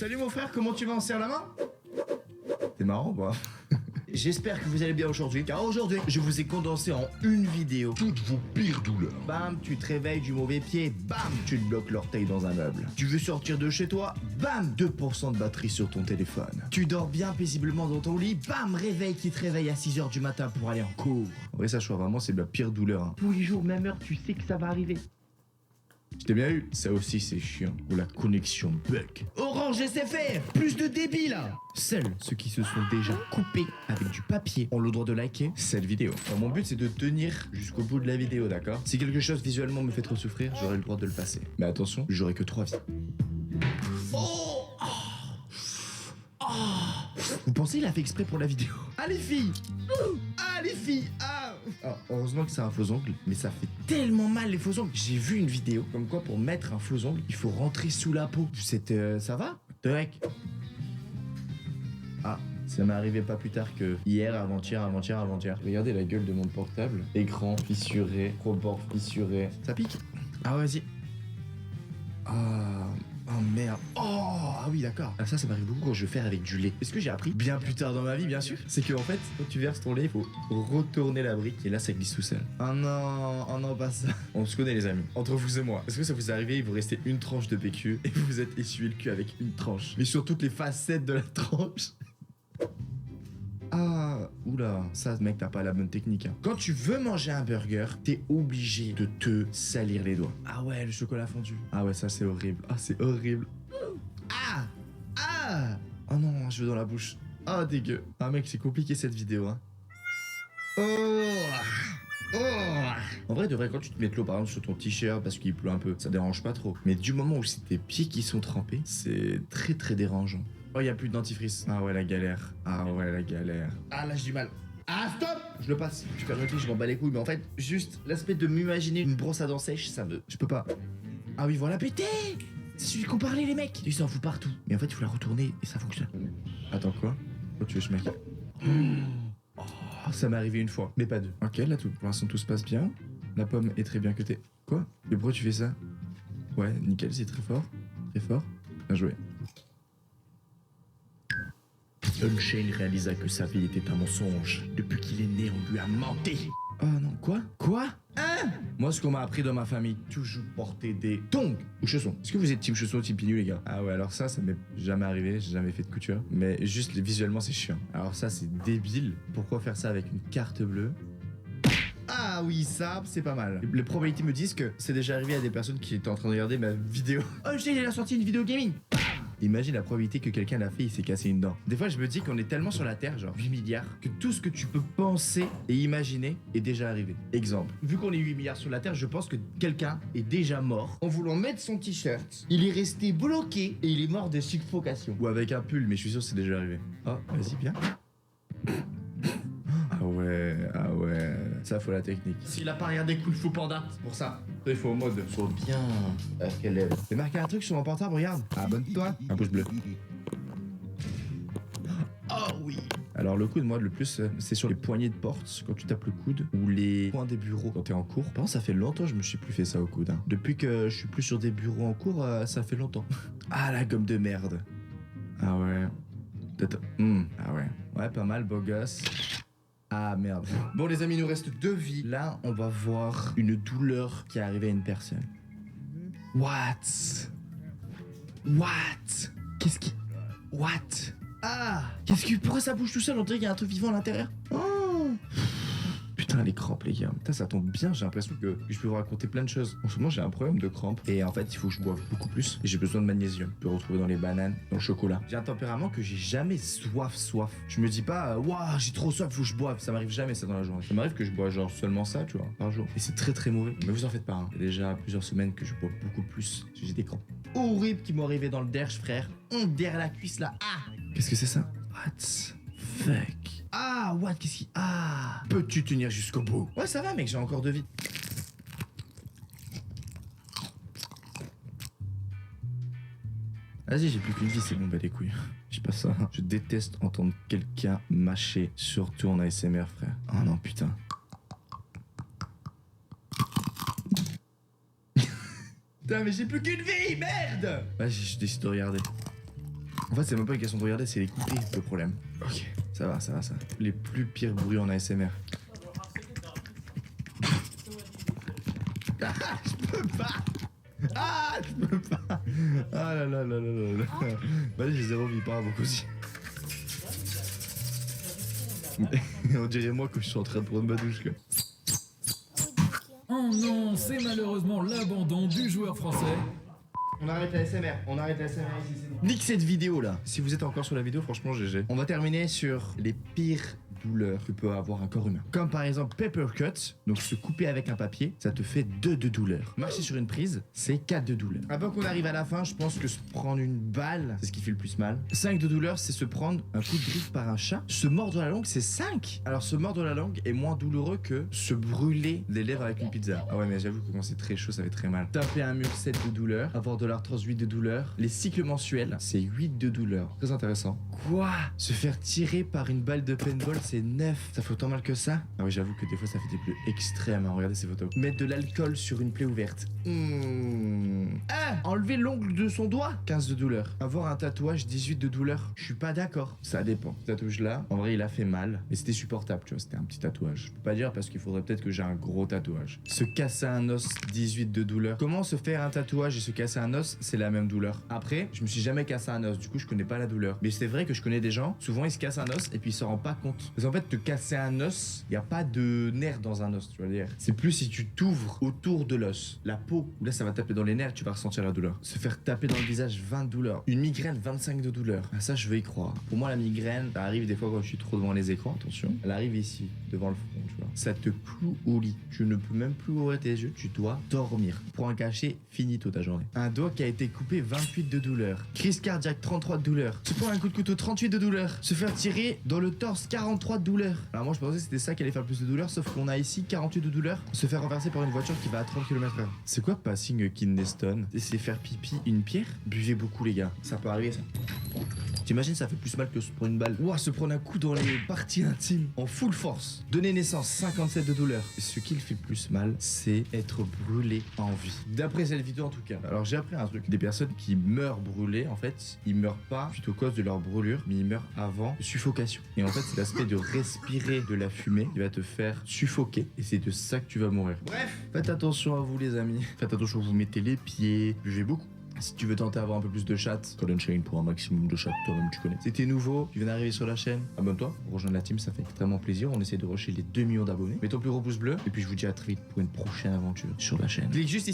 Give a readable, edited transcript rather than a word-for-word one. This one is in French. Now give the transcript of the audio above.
Salut mon frère, comment tu vas, on se serre la main? C'est marrant quoi. J'espère que vous allez bien aujourd'hui, car aujourd'hui, je vous ai condensé en une vidéo toutes vos pires douleurs. Bam, tu te réveilles du mauvais pied, bam, tu te bloques l'orteil dans un meuble. Tu veux sortir de chez toi, bam, 2% de batterie sur ton téléphone. Tu dors bien paisiblement dans ton lit, bam, réveil qui te réveille à 6h du matin pour aller en cours. En vrai, ça, je crois vraiment, c'est la pire douleur. Hein. Tous les jours, même heure, tu sais que ça va arriver. Je t'ai bien eu. Ça aussi, c'est chiant. Ou la connexion bug. Orange SFR, plus de débit là. Seuls ceux qui se sont déjà coupés avec du papier ont le droit de liker cette vidéo. Alors, mon but, c'est de tenir jusqu'au bout de la vidéo, d'accord? Si quelque chose visuellement me fait trop souffrir, j'aurai le droit de le passer. Mais attention, j'aurai que 3 vies. Oh, vous pensez il a fait exprès pour la vidéo? Ah les filles! Ah les filles! Ah! Alors, heureusement que c'est un faux ongle, mais ça fait tellement mal les faux ongles. J'ai vu une vidéo comme quoi pour mettre un faux ongle, il faut rentrer sous la peau. Ça va? Tac. Ah, ça m'est arrivé pas plus tard que hier, avant-hier. Regardez la gueule de mon portable. Écran fissuré, rebord fissuré. Ça pique? Ah vas-y. Ah... Oh merde. Oh ah oui d'accord. Ah, ça m'arrive beaucoup quand je vais faire avec du lait. Est-ce que j'ai appris bien plus tard dans ma vie bien sûr? C'est que en fait quand tu verses ton lait il faut retourner la brique et là ça glisse tout seul. Oh non pas ça. On se connaît les amis. Entre vous et moi. Est-ce que ça vous est arrivé, il vous restait une tranche de PQ et vous vous êtes essuyé le cul avec une tranche? Mais sur toutes les facettes de la tranche. Ah, oula, ça mec t'as pas la bonne technique hein. Quand tu veux manger un burger, t'es obligé de te salir les doigts. Ah ouais, le chocolat fondu. Ah ouais, ça c'est horrible. Ah c'est horrible. Ah. Oh non, je veux dans la bouche. Ah dégueu. Ah mec, c'est compliqué cette vidéo hein. En vrai, de vrai, quand tu te mets de l'eau par exemple sur ton t-shirt parce qu'il pleut un peu, ça dérange pas trop. Mais du moment où c'est tes pieds qui sont trempés, c'est très très dérangeant. Oh, y a plus de dentifrice. Ah ouais, la galère. Ah là, j'ai du mal. Ah, stop! Je le passe. Je suis je m'en bats les couilles. Mais en fait, juste l'aspect de m'imaginer une brosse à dents sèche, ça me... Je peux pas. Ah oui, voilà, pété! C'est celui qu'on parlait, les mecs! Ils s'en foutent partout. Mais en fait, il faut la retourner et ça fonctionne. Attends, quoi? Où tu veux, ce mec? Oh, ça m'est arrivé une fois, mais pas deux. Ok, là, pour l'instant, tout se passe bien. La pomme est très bien cutée. Quoi? Mais pourquoi tu fais ça? Ouais, nickel, c'est très fort. Très fort. Bien joué. Unchained réalisa que sa vie était un mensonge. Depuis qu'il est né, on lui a menti. Oh non, quoi? Hein? Moi, ce qu'on m'a appris dans ma famille, toujours porter des tongs ou chaussons. Est-ce que vous êtes team chaussons ou team pieds nus, les gars? Ah ouais, alors ça m'est jamais arrivé, j'ai jamais fait de couture. Mais juste visuellement, c'est chiant. Alors ça, c'est débile. Pourquoi faire ça avec une carte bleue? Ah oui, ça, c'est pas mal. Les probabilités me disent que c'est déjà arrivé à des personnes qui étaient en train de regarder ma vidéo. Oh, il a sorti une vidéo gaming. Imagine la probabilité que quelqu'un l'a fait, il s'est cassé une dent. Des fois, je me dis qu'on est tellement sur la Terre, genre 8 milliards, que tout ce que tu peux penser et imaginer est déjà arrivé. Exemple, vu qu'on est 8 milliards sur la Terre, je pense que quelqu'un est déjà mort en voulant mettre son t-shirt. Il est resté bloqué et il est mort de suffocation. Ou avec un pull, mais je suis sûr que c'est déjà arrivé. Oh, vas-y, bien. Ah ouais, ça faut la technique. S'il a pas regardé Kung Fu Panda, c'est pour ça. Il faut au mode. Faut bien. Quelle lèvre. J'ai marqué un truc sur mon portable, regarde. Abonne-toi. Un pouce bleu. Oh oui. Alors le coude, moi, le plus, c'est sur les poignées de porte, quand tu tapes le coude, ou les points des bureaux quand t'es en cours. Par contre, ça fait longtemps que je me suis plus fait ça au coude. Hein. Depuis que je suis plus sur des bureaux en cours, ça fait longtemps. Ah, la gomme de merde. Ah ouais. Ah ouais. Ouais, pas mal, beau gosse. Ah merde. Bon les amis, il nous reste 2 vies. Là, on va voir une douleur qui est arrivée à une personne. What? Ah! Pourquoi ça bouge tout seul? On dirait qu'il y a un truc vivant à l'intérieur. Oh! Putain, les crampes, les gars. Putain, ça tombe bien. J'ai l'impression que je peux vous raconter plein de choses. En ce moment, j'ai un problème de crampes. Et en fait, il faut que je boive beaucoup plus. Et j'ai besoin de magnésium. Je peux retrouver dans les bananes, dans le chocolat. J'ai un tempérament que j'ai jamais soif. Je me dis pas, waouh, j'ai trop soif, faut que je boive. Ça m'arrive jamais, ça, dans la journée. Ça m'arrive que je bois genre seulement ça, tu vois, par jour. Et c'est très très mauvais. Mais vous en faites pas, hein. Il y a déjà plusieurs semaines que je bois beaucoup plus. J'ai des crampes horribles qui m'ont arrivé dans le derche, frère. Derrière la cuisse, là. Ah! Qu'est-ce que c'est ça? What? Fuck. Ah, what? Qu'est-ce qui... Ah! Peux-tu tenir jusqu'au bout? Ouais, ça va, mec, j'ai encore 2 vies. Vas-y, j'ai plus qu'une vie, c'est bon, bah les couilles. J'ai pas ça. Je déteste entendre quelqu'un mâcher, surtout en ASMR, frère. Oh non, putain. Putain, mais j'ai plus qu'une vie, merde! Vas-y, je décide de regarder. En fait, c'est même pas une question de regarder, c'est d'écouter le problème. Ok, ça va. Les plus pires bruits en ASMR. Ah, je peux pas. Ah, je peux pas. Ah là là là là là là. Vas-y, j'ai zéro vie, pas beaucoup aussi. On dirait moi que je suis en train de prendre ma douche, quoi. Oh non, c'est malheureusement l'abandon du joueur français. On arrête la SMR, ici, c'est bon. Nique cette vidéo là. Si vous êtes encore sur la vidéo, franchement, GG. On va terminer sur les pires douleurs que peut avoir un corps humain. Comme par exemple paper cut, donc se couper avec un papier, ça te fait 2 de douleur. Marcher sur une prise, c'est 4 de douleur. Avant qu'on arrive à la fin, je pense que se prendre une balle, c'est ce qui fait le plus mal. 5 de douleur, c'est se prendre un coup de griffe par un chat. Se mordre la langue, c'est 5. Alors se mordre la langue est moins douloureux que se brûler les lèvres avec une pizza. Ah ouais, mais j'avoue que quand c'est très chaud, ça fait très mal. Taper un mur, 7 de douleur. Avoir de l'arthrose, 8 de douleur. Les cycles mensuels, c'est 8 de douleur. Très intéressant. Quoi? Se faire tirer par une balle de paintball, c'est 9. Ça fait autant mal que ça? Ah oui, j'avoue que des fois ça fait des bleus extrêmes. Hein. Regardez ces photos. Mettre de l'alcool sur une plaie ouverte. Ah, enlever l'ongle de son doigt, 15 de douleur. Avoir un tatouage, 18 de douleur. Je suis pas d'accord. Ça dépend. Ce tatouage là, en vrai, il a fait mal, mais c'était supportable, tu vois. C'était un petit tatouage. Je peux pas dire parce qu'il faudrait peut-être que j'ai un gros tatouage. Se casser un os, 18 de douleur. Comment se faire un tatouage et se casser un os, c'est la même douleur. Après, je me suis jamais cassé un os, du coup je connais pas la douleur. Mais c'est vrai que je connais des gens, souvent ils se cassent un os et puis ils s'en rendent pas compte. Parce qu'en fait, te casser un os, y a pas de nerf dans un os, tu vas dire. C'est plus si tu t'ouvres autour de l'os. La peau, là ça va taper dans les nerfs, tu vas ressentir la douleur. Se faire taper dans le visage, 20 de douleur. Une migraine, 25 de douleur. Ah, ça je veux y croire. Pour moi la migraine, ça arrive des fois quand je suis trop devant les écrans, attention. Elle arrive ici, devant le front, tu vois. Ça te cloue au lit. Tu ne peux même plus ouvrir tes yeux, tu dois dormir. Pour un cachet, finito ta journée. Un doigt qui a été coupé, 28 de douleur. Crise cardiaque, 33 de douleur. Se prendre un coup de couteau, 38 de douleur. Se faire tirer dans le torse, 43 de douleur. Alors moi je pensais que c'était ça qui allait faire le plus de douleur, sauf qu'on a ici 48 de douleur. Se faire renverser par une voiture qui va à 30 km/h. C'est quoi passing kidney stone? C'est faire pipi une pierre? Buvez beaucoup les gars, ça peut arriver ça. T'imagines ça fait plus mal que se prendre une balle. Ouah, se prendre un coup dans les parties intimes en full force. Donner naissance, 57 de douleur. Ce qui le fait le plus mal, c'est être brûlé en vie. D'après cette vidéo en tout cas. Alors j'ai appris un truc. Des personnes qui meurent brûlées, en fait, ils meurent pas suite aux causes de leur brûlure, mais ils meurent avant suffocation. Et en fait, c'est l'aspect de respirer de la fumée qui va te faire suffoquer. Et c'est de ça que tu vas mourir. Bref, faites attention à vous les amis. Faites attention, vous mettez les pieds. Buvez beaucoup. Si tu veux tenter d'avoir un peu plus de chatte, Golden Chain pour un maximum de chatte, toi-même tu connais. Si t'es nouveau, tu viens d'arriver sur la chaîne, abonne-toi, rejoindre la team, ça fait extrêmement plaisir. On essaie de rusher les 2 millions d'abonnés. Mets ton plus gros pouce bleu, et puis je vous dis à très vite pour une prochaine aventure sur la chaîne. Clique juste ici.